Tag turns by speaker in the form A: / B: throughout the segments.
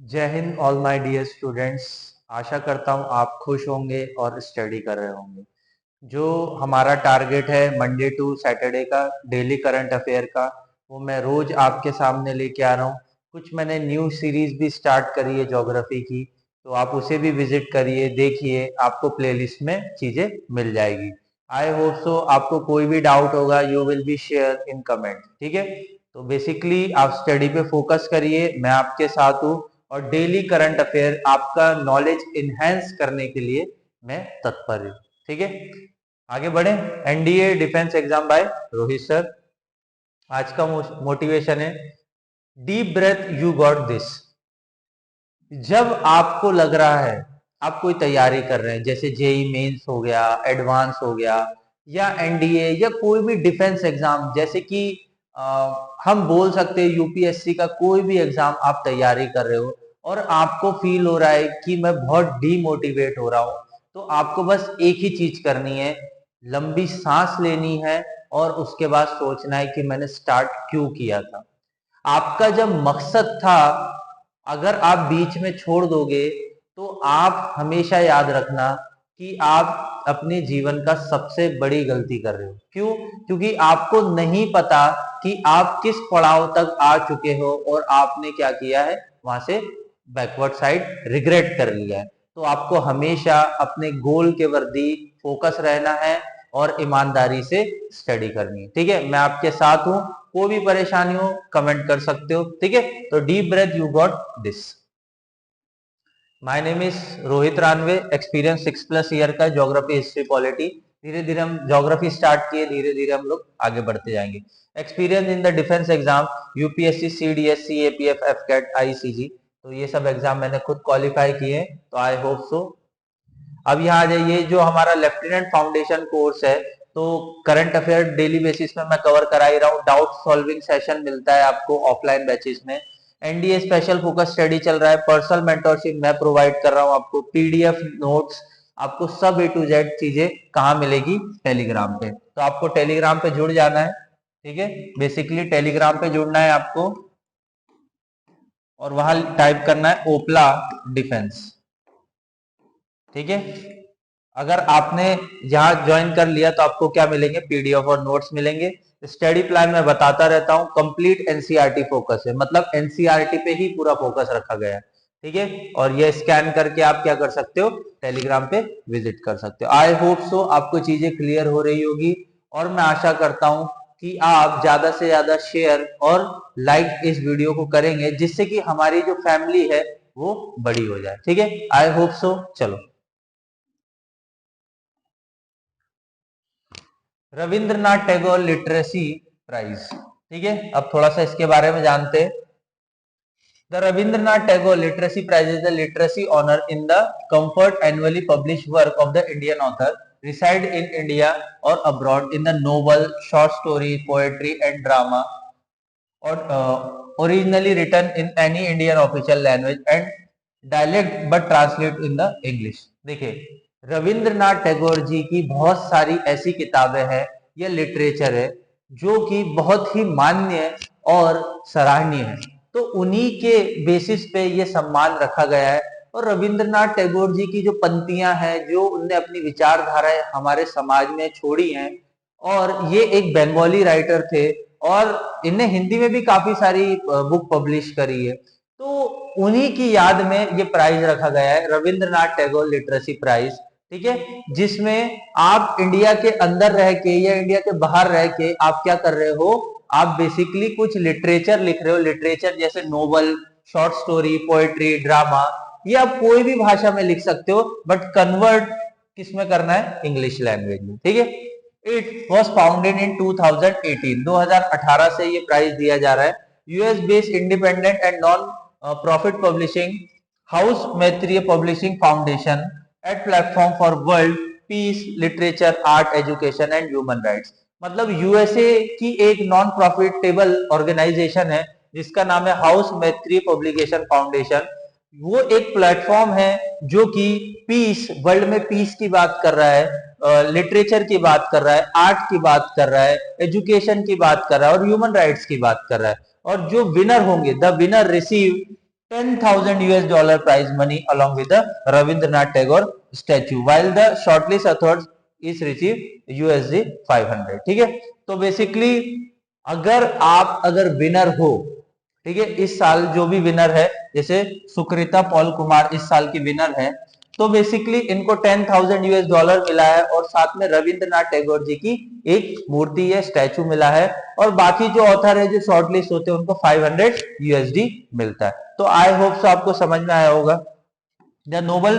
A: जय हिंद all my dear students. आशा करता हूँ आप खुश होंगे और स्टडी कर रहे होंगे। जो हमारा टारगेट है मंडे टू सैटरडे का डेली करंट अफेयर का, वो मैं रोज आपके सामने लेके आ रहा हूँ। कुछ मैंने न्यू सीरीज भी स्टार्ट करी है ज्योग्राफी की, तो आप उसे भी विजिट करिए, देखिए, आपको प्लेलिस्ट में चीजें मिल जाएगी। आई होप सो आपको कोई भी डाउट होगा you will be share in comment, ठीक है। तो बेसिकली आप स्टडी पे फोकस करिए, मैं आपके साथ हूँ, और डेली करंट अफेयर आपका नॉलेज इनहेंस करने के लिए मैं तत्पर हूँ, ठीक है। आगे बढ़े। NDA defence exam by Rohit sir. आज का मोटिवेशन है deep breath you got this. जब आपको लग रहा है आप कोई तैयारी कर रहे हैं, जैसे जेई मेंस हो गया, एडवांस हो गया, या एनडीए, या कोई भी डिफेंस एग्जाम, जैसे कि हम बोल सकते हैं यूपीएससी का कोई भी एग्जाम आप तैयारी कर रहे हो और आपको फील हो रहा है कि मैं बहुत डीमोटिवेट हो रहा हूं, तो आपको बस एक ही चीज करनी है, लंबी सांस लेनी है और उसके बाद सोचना है कि मैंने स्टार्ट क्यों किया था। आपका जब मकसद था, अगर आप बीच में छोड़ दोगे तो आप हमेशा याद रखना कि आप अपने जीवन का सबसे बड़ी गलती कर रहे हो। क्यों? क्योंकि आपको नहीं पता कि आप किस पड़ाव तक आ चुके हो और आपने क्या किया है, वहां से बैकवर्ड साइड रिग्रेट कर लिया है। तो आपको हमेशा अपने गोल के वर्दी फोकस रहना है और ईमानदारी से स्टडी करनी है, ठीक है। मैं आपके साथ हूं, कोई भी परेशानी हो कमेंट कर सकते हो, ठीक है। तो deep breath you got this. My name is Rohit Ranve, experience 6+ year का, ज्योग्राफी हिस्ट्री पॉलिटी। धीरे धीरे हम ज्योग्राफी स्टार्ट किए, धीरे धीरे हम लोग आगे बढ़ते जाएंगे। Experience in the defence exam UPSC, CDS, CAPF, AFCAT, ICG, तो ये सब एग्जाम मैंने खुद क्वालिफाई किए, तो आई होप सो। अब यहाँ आ जाइए, जो हमारा लेफ्टिनेंट फाउंडेशन कोर्स है, तो करंट अफेयर डेली बेसिस में मैं कवर करा ही रहा हूँ। डाउट सॉल्विंग सेशन मिलता है आपको ऑफलाइन बैचेस में। एनडीए स्पेशल फोकस स्टडी चल रहा है, पर्सनल मेंटरशिप मैं प्रोवाइड कर रहा हूँ आपको, पीडीएफ नोट्स, आपको सब A to Z चीजें कहाँ मिलेगी, टेलीग्राम पे। तो आपको टेलीग्राम पे जुड़ जाना है, ठीक है। बेसिकली टेलीग्राम पे जुड़ना है आपको और वहां टाइप करना है ओपला डिफेंस, ठीक है। अगर आपने यहाँ ज्वाइन कर लिया तो आपको क्या मिलेंगे, पीडीएफ और नोट्स मिलेंगे। स्टडी प्लान में बताता रहता हूँ, कंप्लीट एनसीईआरटी फोकस है, मतलब एनसीईआरटी पे ही पूरा फोकस रखा गया है, ठीक है। और ये स्कैन करके आप क्या कर सकते हो, टेलीग्राम पे विजिट कर सकते हो। आई होप सो आपको चीजें क्लियर हो रही होगी, और मैं आशा करता हूं कि आप ज्यादा से ज्यादा शेयर और लाइक इस वीडियो को करेंगे, जिससे कि हमारी जो फैमिली है वो बड़ी हो जाए, ठीक है। I hope so. चलो, रविंद्रनाथ टैगोर लिटरेसी प्राइज, ठीक है। अब थोड़ा सा इसके बारे में जानते हैं। The Rabindranath Tagore literacy prize is the literacy honour in the comfort annually publish work of the Indian author reside in India or abroad in the novel, short story, poetry and drama, or originally written in any Indian official language and dialect but translate in the English। देखिए, रविंद्रनाथ टैगोर जी की बहुत सारी ऐसी किताबें हैं, ये literature है जो कि बहुत ही मान्य और सराहनीय है, तो उन्हीं के बेसिस पे ये सम्मान रखा गया है। और रविंद्रनाथ टैगोर जी की जो पंक्तियां हैं, जो उनने अपनी विचारधाराएं हमारे समाज में छोड़ी हैं, और ये एक बंगाली राइटर थे, और इनने हिंदी में भी काफी सारी बुक पब्लिश करी है, तो उन्हीं की याद में ये प्राइज रखा गया है, रविंद्रनाथ टैगोर लिटरेसी प्राइज, ठीक है। जिसमें आप इंडिया के अंदर रह के या इंडिया के बाहर रह के आप क्या कर रहे हो, आप बेसिकली कुछ लिटरेचर लिख रहे हो। लिटरेचर जैसे novel, short story, poetry, drama, ये आप कोई भी भाषा में लिख सकते हो, बट कन्वर्ट किसमें करना है, इंग्लिश लैंग्वेज में, ठीक है। इट वॉज फाउंडेड इन 2018, 2018 से ये प्राइज दिया जा रहा है। US based independent and non profit publishing house, Maitreya publishing foundation, at platform for world peace, literature, art, education and human rights. मतलब यूएसए की एक नॉन प्रॉफिटेबल ऑर्गेनाइजेशन है जिसका नाम है हाउस मैत्रेय पब्लिकेशन फाउंडेशन। वो एक प्लेटफॉर्म है जो कि पीस, वर्ल्ड में पीस की बात कर रहा है, लिटरेचर की बात कर रहा है, आर्ट की बात कर रहा है, एजुकेशन की बात कर रहा है और ह्यूमन राइट्स की बात कर रहा है। और जो विनर होंगे, the winner receive 10,000 US dollar prize money along with the Rabindranath Tagore statue, while the shortlist authors is received USD 500। ठीक है, तो बेसिकली अगर विनर हो, ठीक है, इस साल जो भी विनर है, जैसे सुकृता पॉल कुमार इस साल की विनर है, तो बेसिकली इनको 10,000 US डॉलर मिला है और साथ में रविंद्रनाथ टैगोर जी की एक मूर्ति है, स्टैचू मिला है, और बाकी जो ऑथर है जो शॉर्टलिस्ट होते हैं उनको 500 USD मिलता है। तो आई होप सो आपको समझ में आया होगा। The Nobel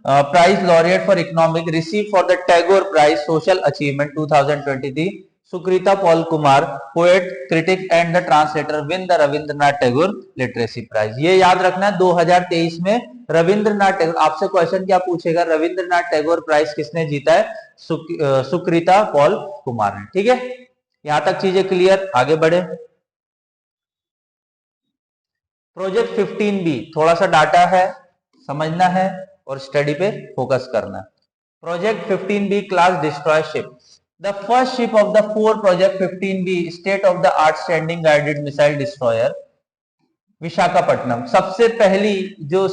A: prize laureate for economic receive for the Tagore prize social achievement 2023 Sukrita Paul Kumar poet critic and the translator win the Rabindranath Tagore literacy prize. ये याद रखना 2023 में रविंद्रनाथ टैगोर, आपसे क्वेश्चन क्या पूछेगा, रविंद्रनाथ टैगोर प्राइज किसने जीता है, सुकृता पॉल कुमार ने। ठीक है, यहां तक चीजें क्लियर, आगे बढ़े। प्रोजेक्ट 15B थोड़ा सा डाटा है, समझना है और स्टडी पे फोकस करना है। Project 15B class destroy ship. The first ship of the 4 Project 15B state of the art standing guided missile destroyer Visakhapatnam, सबसे पहली जो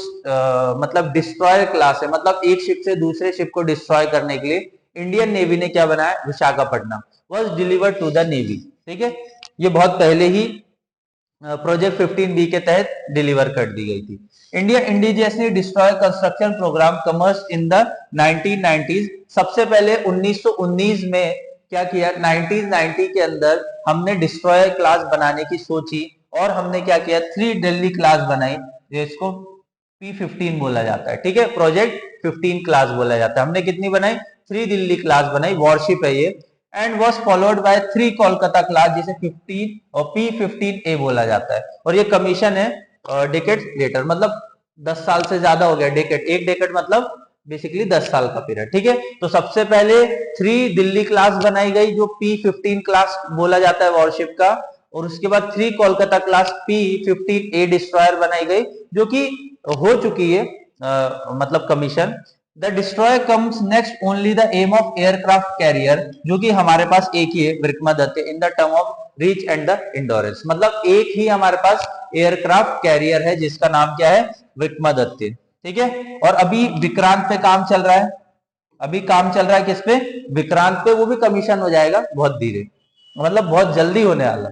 A: मतलब डिस्ट्रॉयर क्लास है, मतलब एक शिप से दूसरे शिप को डिस्ट्रॉय करने के लिए इंडियन नेवी ने क्या बनाया, Visakhapatnam, was delivered to the navy. ठीक है, ये बहुत पहले ही प्रोजेक्ट 15B के तहत डिलीवर कर दी गई थी। India indigenously destroy construction programme commerce in the 1990s, सबसे पहले 1919 में क्या किया, 1990 के अंदर हमने डिस्ट्रॉयर क्लास बनाने की सोची और हमने क्या किया, 3 दिल्ली क्लास बनाई, जिसको P15 बोला जाता है। ठीक है, प्रोजेक्ट 15 क्लास बोला जाता है। हमने कितनी बनाई, 3 दिल्ली क्लास बनाई, वॉरशिप है ये, and was followed by 3 Kolkata class, जिसे 15 और P15A बोला जाता है, और ये कमीशन है डेकेड लेटर, मतलब 10 साल से ज्यादा हो गया। डेकेड, एक डेकेड मतलब बेसिकली 10 साल का पीरियड। ठीक है, तो सबसे पहले 3 दिल्ली क्लास बनाई गई जो P15 क्लास बोला जाता है वॉरशिप का, और उसके बाद 3 कोलकाता क्लास P15A डिस्ट्रॉयर बनाई गई जो कि हो चुकी है मतलब commission. The destroyer comes next only the M of aircraft carrier, जो कि हमारे पास एक ही है, Vikramaditya, in the term of reach and the endurance, मतलब एक ही हमारे पास एयरक्राफ्ट कैरियर है जिसका नाम क्या है, विक्रमादित्य। ठीक है, और अभी विक्रांत पे काम चल रहा है, अभी काम चल रहा है किस पे, विक्रांत पे, वो भी कमीशन हो जाएगा बहुत धीरे, मतलब बहुत जल्दी होने वाला।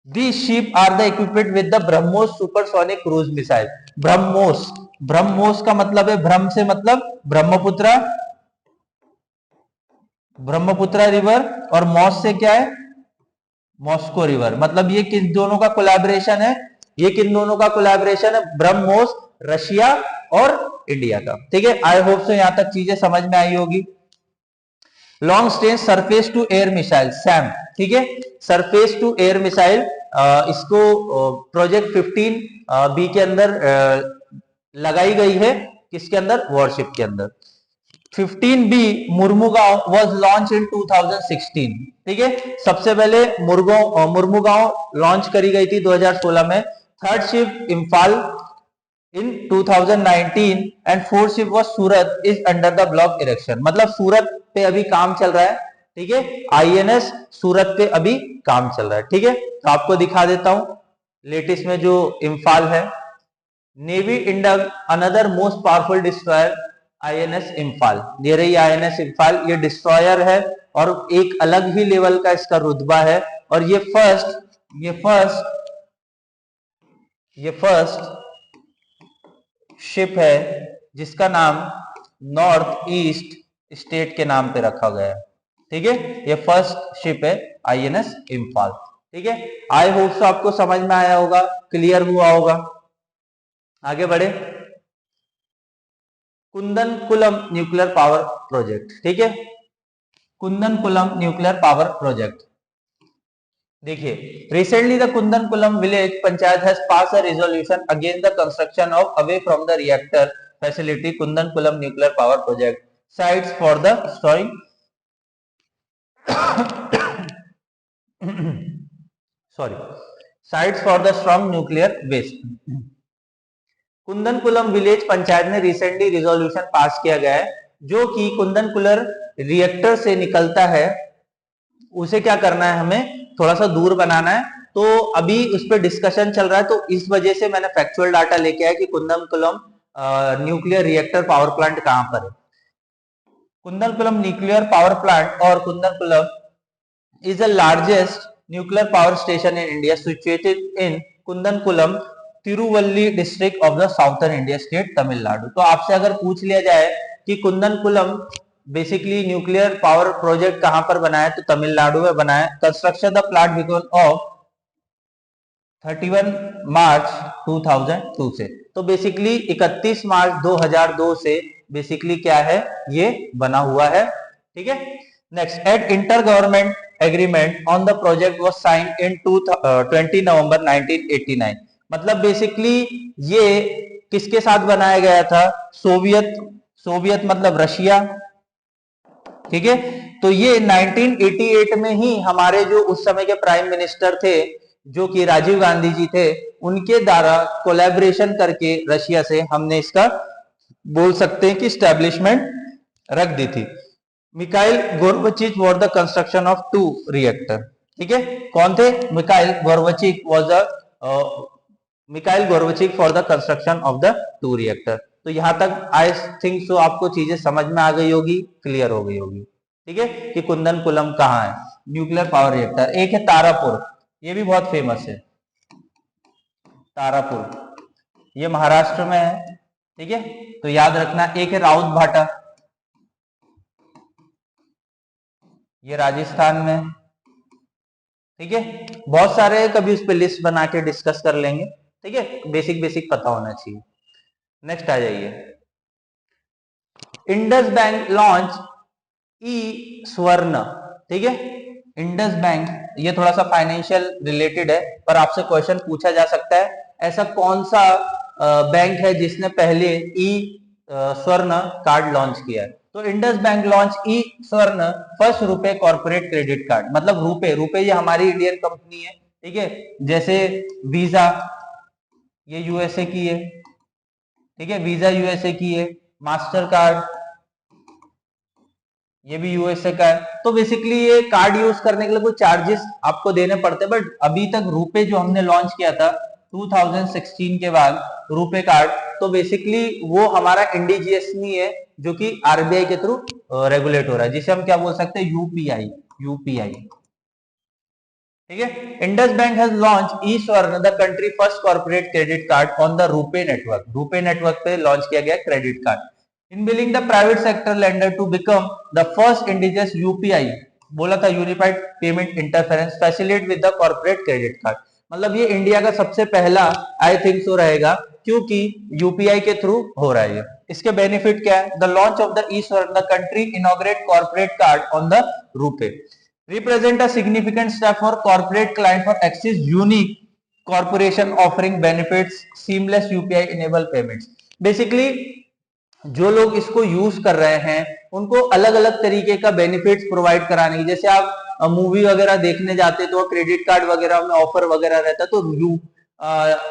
A: These ship are the equipped with the BrahMos supersonic cruise missile। BrahMos, BrahMos का मतलब है, ब्रह्म से मतलब ब्रह्मपुत्रा, ब्रह्मपुत्रा रिवर, और मॉस से क्या है, मॉस्को रिवर, मतलब ये किन दोनों का कोलैबोरेशन है, ये किन दोनों का कोलैबोरेशन है, ब्रह्मोस, रशिया और इंडिया का। ठीक है, आई होप सो यहां तक चीजें समझ में आई होगी। Long range surface to air missile SAM, ठीक है, सरफेस टू एयर मिसाइल, इसको प्रोजेक्ट 15B के अंदर लगाई गई है, किसके अंदर, वॉरशिप के अंदर। 15B Mormugao was launch in 2016। ठीक है, सबसे पहले मुर्मुगांव लॉन्च करी गई थी 2016 में। Third ship Imphal in 2019 and fourth ship was Surat is under the block erection, मतलब सूरत पे अभी काम चल रहा है। ठीक है, INS सूरत पे अभी काम चल रहा है। ठीक है, तो आपको दिखा देता हूं लेटेस्ट में जो इम्फाल है। नेवी इंडम another most powerful destroyer INS Imphal, ये रही INS इम्फाल, ये डिस्ट्रॉयर है और एक अलग ही लेवल का इसका रुतबा है, और ये फर्स्ट शिप है जिसका नाम नॉर्थ ईस्ट स्टेट के नाम पे रखा गया है। ठीक है, ये फर्स्ट शिप है INS इम्फाल। ठीक है, आई होप सो आपको समझ में आया होगा, क्लियर हुआ होगा। आगे बढ़े, कुंदनकुलम न्यूक्लियर पावर प्रोजेक्ट। ठीक है, कुंदनकुलम न्यूक्लियर पावर प्रोजेक्ट, देखिए, recently the Kudankulam village panchayat has pass a resolution against the construction of away from the reactor facility Kudankulam nuclear power project sites for the storing sorry sites for the strong nuclear waste. Kudankulam village panchayat ने recently resolution pass किया गया है, जो कि कुंदनकुलर reactor से निकलता है, उसे क्या करना है, हमें थोड़ा सा दूर बनाना है तो अभी उस पर डिस्कशन चल रहा है, तो इस वजह से मैंने फैक्चुअल डाटा लेके आया कि कुंदनकुलम न्यूक्लियर रिएक्टर पावर प्लांट कहां पर है। कुंदनकुलम न्यूक्लियर पावर प्लांट और कुंदनकुलम is the largest nuclear power station in India, situated in Kundankulam, Tiruvalli district of the southern India state Tamil Nadu. तो आपसे अगर पूछ लिया जाए कि Kudankulam basically nuclear power project कहां पर बना है, तो तमिलनाडु में बना है। Construction the plant began of 31 March 2002 से, तो बेसिकली 31 मार्च 2002 से बेसिकली क्या है, ये बना हुआ है। ठीक है, next, at inter government agreement on the project was signed in 20 November 1989। मतलब बेसिकली ये किसके साथ बनाया गया था, सोवियत मतलब रशिया। ठीक है, तो ये 1988 में ही हमारे जो उस समय के प्राइम मिनिस्टर थे, जो कि राजीव गांधी जी थे, उनके द्वारा कोलैबोरेशन करके रशिया से हमने इसका बोल सकते हैं कि स्टैब्लिशमेंट रख दी थी। Mikhail Gorbachev for the construction of 2 reactor. ठीक है, कौन थे, Mikhail Gorbachev was the Mikhail Gorbachev for the construction of the 2 reactor. तो यहां तक आई थिंक सो आपको चीजें समझ में आ गई होगी, क्लियर हो गई होगी। ठीक है, कि कुंदनकुलम कहां है, न्यूक्लियर पावर रिएक्टर। एक है तारापुर, ये भी बहुत फेमस है, तारापुर, ये महाराष्ट्र में है। ठीक है, तो याद रखना। एक है राउत भाटा, ये राजस्थान में। ठीक है, बहुत सारे, कभी उस पर लिस्ट बना के डिस्कस कर लेंगे। ठीक है, बेसिक पता होना चाहिए। नेक्स्ट आ जाइए, इंडस बैंक लॉन्च ई स्वर्ण। ठीक है, इंडस बैंक, ये थोड़ा सा फाइनेंशियल रिलेटेड है, पर आपसे क्वेश्चन पूछा जा सकता है, ऐसा कौन सा बैंक है जिसने पहले ई स्वर्ण कार्ड लॉन्च किया है। तो इंडस बैंक लॉन्च ई स्वर्ण फर्स्ट रुपए कॉर्पोरेट क्रेडिट कार्ड। मतलब रुपए ये हमारी इंडियन कंपनी है। ठीक है, जैसे वीजा, ये यूएसए की है। ठीक है, वीजा यूएसए की है। मास्टर कार्ड, ये भी यूएसए का है। तो बेसिकली ये कार्ड यूज करने के लिए कोई चार्जेस आपको देने पड़ते हैं, बट अभी तक रुपए जो हमने लॉन्च किया था 2016 के बाद, रुपए कार्ड, तो बेसिकली वो हमारा इंडिजियस नहीं है, जो कि आरबीआई के थ्रू रेगुलेट हो रहा है, जिसे हम क्या बोल सकते हैं, यूपीआई। ठीक है, इंडस बैंक हैज लॉन्च ई स्वर्ण, the country first corporate credit card on the RuPay network. RuPay network पे लॉन्च किया गया credit card. Enabling the private sector lender to become the first indigenous UPI, बोला था unified payment interference facilitate with the corporate credit card. मतलब ये India का सबसे पहला आई थिंक सो रहेगा, क्योंकि यूपीआई के थ्रू हो रहा है। इसके बेनिफिट क्या है, द लॉन्च ऑफ द ई स्वर्ण, the country inaugurate corporate card on the RuPay, represent a significant step for corporate client for access unique corporation offering benefits seamless UPI enable payments। Basically जो लोग इसको यूज कर रहे हैं उनको अलग अलग तरीके का बेनिफिट्स प्रोवाइड कराने की, जैसे आप मूवी वगैरह देखने जाते तो क्रेडिट कार्ड वगैरह में ऑफर वगैरह रहता है, तो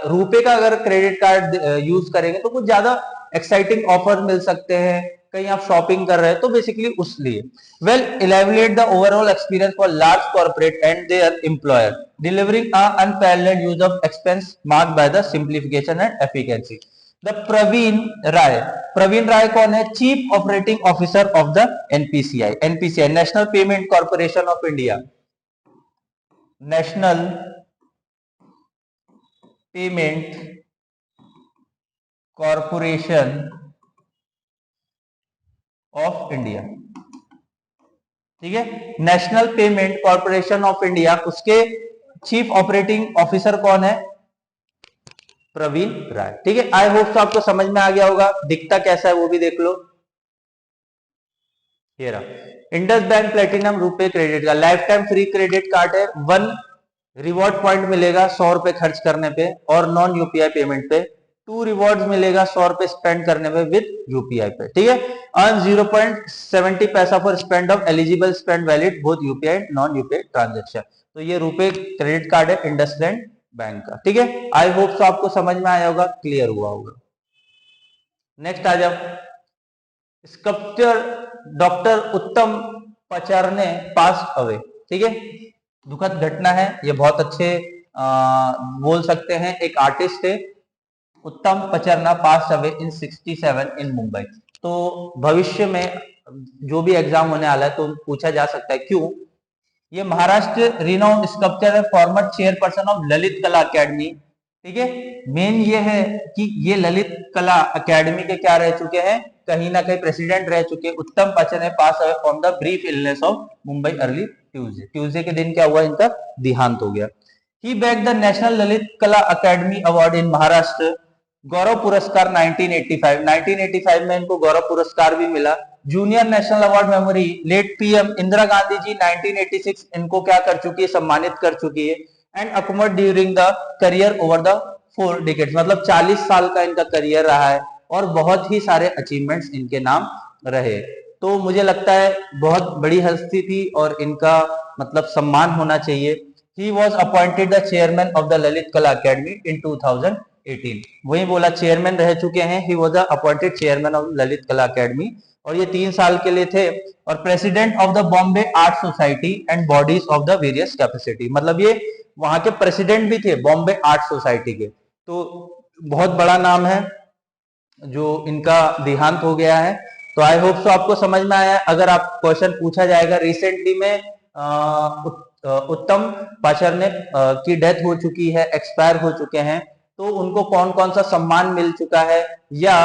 A: रुपए का अगर क्रेडिट कार्ड यूज करेंगे तो कुछ ज्यादा एक्साइटिंग ऑफर मिल सकते हैं, कहीं आप शॉपिंग कर रहे हैं, तो बेसिकली उस लिए will elevate the overall experience for large corporate and their employer, delivering unparalleled use of expense marked by the simplification and efficiency. The Praveen Rai कौन है, chief operating officer of the NPCI national payment corporation of India, national payment corporation of India. ठीक है, national payment corporation of India, उसके chief operating officer कौन है, प्रवीण राय। ठीक है, I hope तो आपको समझ में आ गया होगा। दिखता कैसा है वो भी देख लो, ये रहा इंडस बैंक प्लेटिनम रुपए क्रेडिट का life time free credit card है। 1 रिवॉर्ड पॉइंट मिलेगा 100 रुपए खर्च करने पे और नॉन यूपीआई पेमेंट पे। 2 रिवॉर्ड मिलेगा 100 रुपए स्पेंड करने पे विद यूपीआई पे। ठीक है, अर्न 0.70 पैसा for spend of eligible spend valid both UPI non UPI transaction. तो ये रुपए क्रेडिट कार्ड है इंडसलैंड बैंक का। ठीक है, आई होप सो आपको समझ में आया होगा, क्लियर हुआ होगा। नेक्स्ट आ जाओ, स्कल्पचर डॉक्टर उत्तम पचारने पास अवे। ठीक है, दुखद घटना है, ये बहुत अच्छे बोल सकते हैं एक आर्टिस्ट थे, उत्तम पचरना, पास अवे इन 67 इन मुंबई। तो भविष्य में जो भी एग्जाम होने वाला है तो पूछा जा सकता है क्यों। ये महाराष्ट्र रिनाउंड स्कल्पचर है, farmer chairperson of Lalit Kala academy. ठीक है, मेन ये है कि ये ललित कला अकेडमी के क्या रह चुके हैं, कहीं ना कहीं प्रेसिडेंट रह चुके। Uttam Pacharne pass away from the brief illness of Mumbai early Tuesday के दिन क्या हुआ, इनका देहांत हो गया। He back the national Lalit Kala academy award in Maharashtra, Gaurav Puraskar 1985 में इनको गौरव पुरस्कार भी मिला। Junior national award memory late PM Indira Gandhi ji 1986 इनको क्या कर चुकी है, सम्मानित कर चुकी है। And accommodate during the career over the 4 decades, मतलब 40 साल का इनका करियर रहा है और बहुत ही सारे अचीवमेंट्स इनके नाम रहे। तो मुझे लगता है बहुत बड़ी हस्ती थी और इनका मतलब सम्मान होना चाहिए। He was appointed the chairman of the Lalit Kala academy in 2018। वही बोला चेयरमैन रह चुके हैं। He was the appointed chairman of Lalit Kala academy और ये 3 साल के लिए थे। और president of the Bombay art society and bodies of the various capacity, मतलब ये वहां के प्रेसिडेंट भी थे बॉम्बे आर्ट सोसाइटी के। तो बहुत बड़ा नाम है जो इनका देहांत हो गया है। तो आई होप सो आपको समझ में आया। अगर आप क्वेश्चन पूछा जाएगा रिसेंटली में उत्तम पचरने की डेथ हो चुकी है, एक्सपायर हो चुके हैं, तो उनको कौन कौन सा सम्मान मिल चुका है, या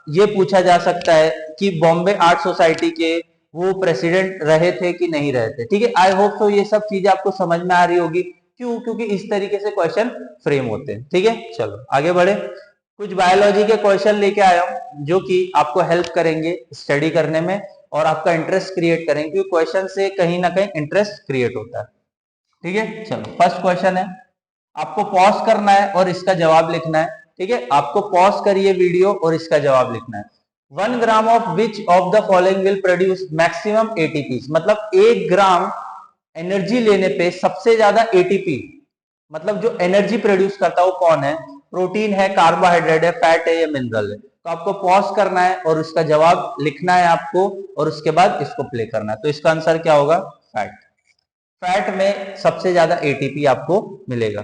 A: ये पूछा जा सकता है कि बॉम्बे आर्ट सोसाइटी के वो प्रेसिडेंट रहे थे कि नहीं रहे थे। ठीक है, आई होप सो ये सब चीजें आपको समझ में आ रही होगी। क्यों? क्योंकि इस तरीके से क्वेश्चन फ्रेम होते हैं। ठीक है, चलो आगे बढ़े। कुछ बायोलॉजी के क्वेश्चन लेके आया हूं जो कि आपको हेल्प करेंगे स्टडी करने में और आपका इंटरेस्ट क्रिएट करेंगे, क्योंकि क्वेश्चन से कहीं ना कहीं इंटरेस्ट क्रिएट होता है। ठीक है, चलो फर्स्ट क्वेश्चन है, आपको पॉज करना है और इसका जवाब लिखना है। ठीक है, आपको पॉज करिए वीडियो और इसका जवाब लिखना है। 1 gram of which of the following will produce maximum ATP, मतलब 1 ग्राम एनर्जी लेने पे सबसे ज्यादा एटीपी, मतलब जो एनर्जी प्रोड्यूस करता है वो कौन है? प्रोटीन है, कार्बोहाइड्रेट है, फैट है या मिनरल है? तो आपको पॉज करना है और उसका जवाब लिखना है आपको, और उसके बाद इसको प्ले करना है। तो इसका आंसर क्या होगा? फैट। फैट में सबसे ज्यादा एटीपी आपको मिलेगा।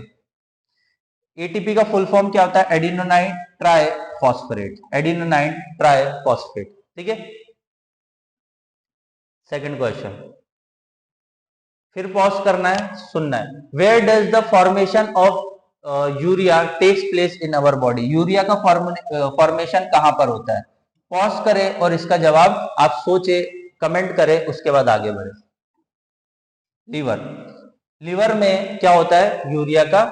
A: एटीपी का फुल फॉर्म क्या होता है? एडिनोनाइन ट्राई फॉस्फेट, एडिनोनाइन ट्राई फॉस्फेट। ठीक है, सेकंड क्वेश्चन, फिर पॉज करना है, सुनना है। Where does the formation of urea takes place in our body, urea का फॉर्मेशन कहां पर होता है? पॉज करें और इसका जवाब आप सोचे, कमेंट करें, उसके बाद आगे बढ़े। लीवर, लीवर में क्या होता है? यूरिया का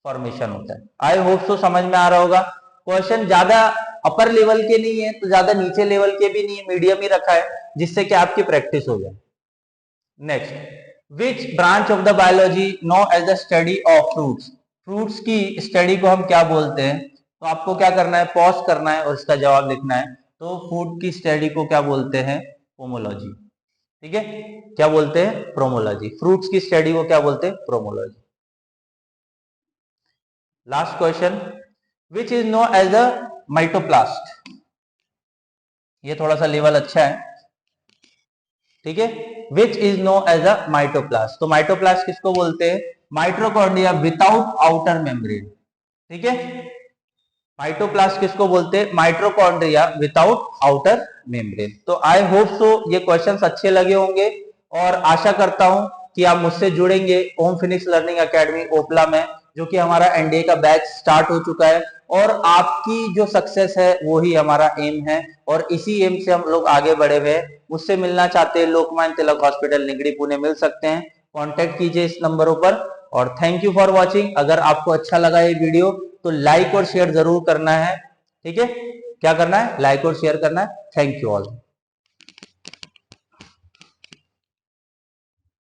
A: फॉर्मेशन होता है। आई होप सो समझ में आ रहा होगा। क्वेश्चन ज्यादा अपर लेवल के नहीं है तो ज्यादा नीचे लेवल के भी नहीं है, मीडियम ही रखा है जिससे कि आपकी प्रैक्टिस हो जाए। Next, which branch of the biology know as the study of fruits, fruits की स्टडी को हम क्या बोलते हैं? तो आपको क्या करना है? पॉज करना है और इसका जवाब लिखना है। तो फूड की स्टडी को क्या बोलते हैं? पोमोलॉजी। ठीक है, क्या बोलते हैं? प्रोमोलॉजी। फ्रूट्स की स्टडी को क्या बोलते हैं? Pomology. Last question, which is known as a mitoplast, ये थोड़ा सा लेवल अच्छा है। ठीक है, which is known as a mitoplast, तो माइटोप्लास्ट किसको बोलते हैं? Mitochondria without outer membrane. ठीक है, माइटोप्लास्ट किसको बोलते हैं? Mitochondria without outer membrane. तो आई होप सो ये क्वेश्चंस अच्छे लगे होंगे और आशा करता हूं कि आप मुझसे जुड़ेंगे ओम फिनिक्स लर्निंग एकेडमी ओपला में, जो कि हमारा एनडीए का बैच स्टार्ट हो चुका है और आपकी जो सक्सेस है वो ही हमारा एम है और इसी एम से हम लोग आगे बढ़े हुए हैं। मुझसे मिलना चाहते हैं लोकमान्य तिलक हॉस्पिटल निगड़ी पुणे, मिल सकते हैं, कांटेक्ट कीजिए इस नंबरों पर। और थैंक यू फॉर वॉचिंग। अगर आपको अच्छा लगा ये वीडियो तो लाइक और शेयर जरूर करना है। ठीक है, क्या करना है? लाइक और शेयर करना है। Thank you all.